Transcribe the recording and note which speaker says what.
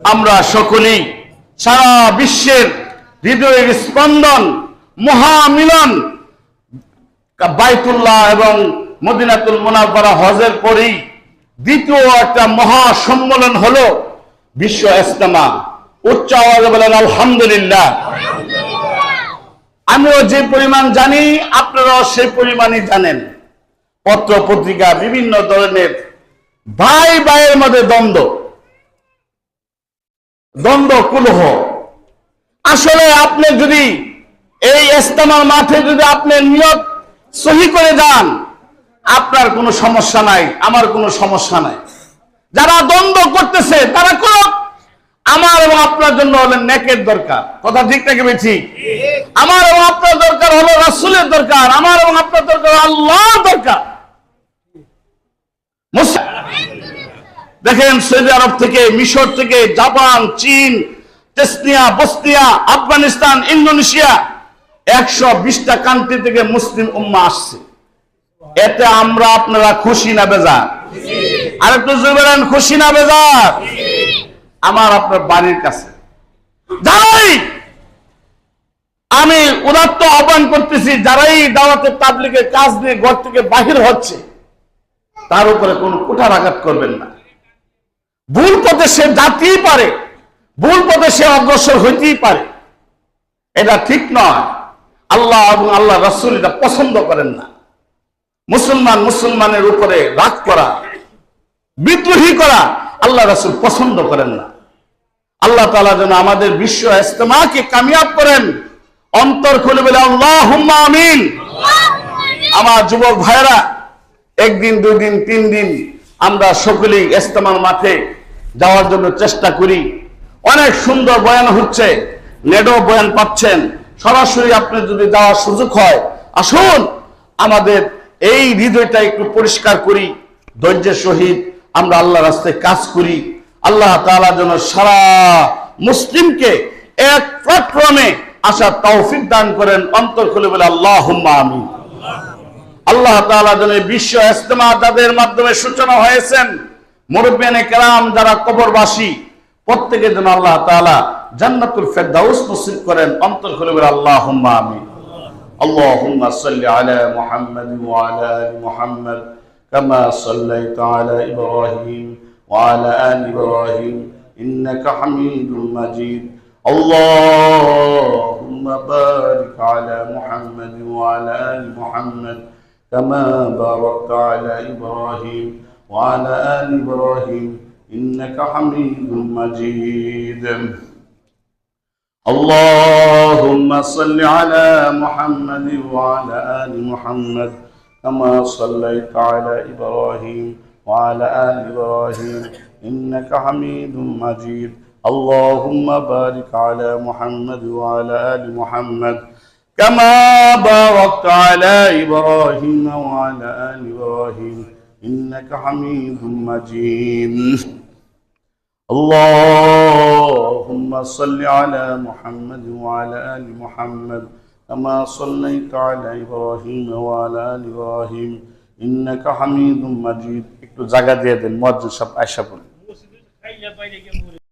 Speaker 1: আমরা সকলেই সারা বিশ্বের হৃদয়ের স্পন্দন মহামিলন বাইতুল্লাহ এবং মদিনাতুল মুনাওয়ারা হজের পরেই দ্বিতীয় একটা মহা সম্মেলন হলো বিশ্ব ইজতেমা। উচ্চ আওয়াজে বলেন আলহামদুলিল্লাহ। আমিও যে পরিমাণ জানি আপনারাও সেই পরিমাণই জানেন। পত্র পত্রিকা বিভিন্ন ধরনের ভাই ভাইয়ের মধ্যে দ্বন্দ্ব কুলহ। আসলে আপনি যদি এই ইজতেমার মাঠে যদি আপনি নিয়ত সহি করে যান, আপনার কোনো সমস্যা নাই, আমার কোনো সমস্যা নাই। যারা দ্বন্দ্ব করতেছে তারা করুক, আমার এবং আপনার জন্য হলেন নেকের দরকার। কথা ঠিক নাকি বেশি? আমার এবং আপনার দরকার হলো রাসূলের দরকার, আমার এবং আপনার দরকার আল্লাহর দরকার। দেখেন সৌদি আরব থেকে, মিশর থেকে, জাপান, চীন, চেচনিয়া, বসনিয়া, আফগানিস্তান, ইন্দোনেশিয়া 120টা কান্ট্রি থেকে মুসলিম উম্মাহ আসছে। এতে আমরা আপনারা খুশি না বেজার? আর একটু জোরে বলেন, খুশি না বেজার? আমার আপনার বাড়ির কাছে যারাই আমি উদাত্ত আহ্বান করতেছি, যারাই দাওয়াতের তাবলীগের কাজ নিয়ে ঘর থেকে বাহির হচ্ছে, তার উপরে কোনো কুঠারাঘাত করবেন না। ভুল পথে সে যাতেই পারে, ভুল পথে সে অগ্রসর হইতেই পারে, এটা ঠিক নয়। আল্লাহ এবং আল্লাহ রাসূল এটা পছন্দ করেন না। মুসলমানের উপরে রাগ করা, বিদ্রোহী করা আল্লাহ রাসূল পছন্দ করেন না। আল্লাহ তাআলা যেন আমাদের বিশ্ব ইজতেমাকে কামিয়াব করেন। অন্তর খুলে বলে আল্লাহুম্মা আমিন। আমার যুবক ভাইরা, একদিন, 2 দিন, 3 দিন আমরা সকলেই ইজতেমার মাঠে যাওয়ার জন্য চেষ্টা করি। অনেক সুন্দর বয়ান হচ্ছে, নেটও বয়ান পাচ্ছেন। সরাসরি আপনি যদি যাওয়ার সুযোগ হয়, আসুন আমাদের এই হৃদয়টা একটু পরিষ্কার করি, ধৈর্যের সহিত আমরা আল্লাহর রাস্তায় কাজ করি। আল্লাহ তাআলা যেন সারা মুসলিমকে এক প্ল্যাটফর্মে আসার তৌফিক দান করেন। অন্তর খুলে বলে আল্লাহুম্মা আমিন। আল্লাহ তাআলা যেন বিশ্ব ইজতেমা যাদের মাধ্যমে সূচনা হয়েছেন, মুরব্বিয়ানে কেরাম যারা কবরবাসী, প্রত্যেকের জন্য আল্লাহ তাআলা জান্নাতুল ফেরদাউস নসিব করেন। অন্তর খুলে বলে আল্লাহুম্মা আমিন। আল্লাহুম্মা সাল্লি আলা মুহাম্মাদ ওয়া আলা আলি মুহাম্মাদ কামা সাল্লাইতা আলা ইব্রাহিম ওয়া আলা আলি ইব্রাহিম ইন্নাকা হামিদুম মাজিদ। আল্লাহুম্মা বারিক আলা মুহাম্মাদ ওয়া আলা আলি মুহাম্মাদ কামা বারাকতা আলা ইব্রাহিম ওয়া আলা আলি ইব্রাহিম ইন্নাকা হামিদুম মাজিদ। اللهم صل على محمد وعلى آل محمد كما صليت على إبراهيم وعلى آل إبراهيم إنك حميد مجيد. اللهم بارك على محمد وعلى آل محمد كما باركت على إبراهيم وعلى آل إبراهيم إنك حميد مجيد. اللهم صل على محمد وعلى آل محمد كما صليت على إبراهيم وعلى آل إبراهيم إنك حميد مجيد. একটু জায়গা দিয়ে দেন, মুয়াজ্জিন সাহেব আয়েশা বলেন।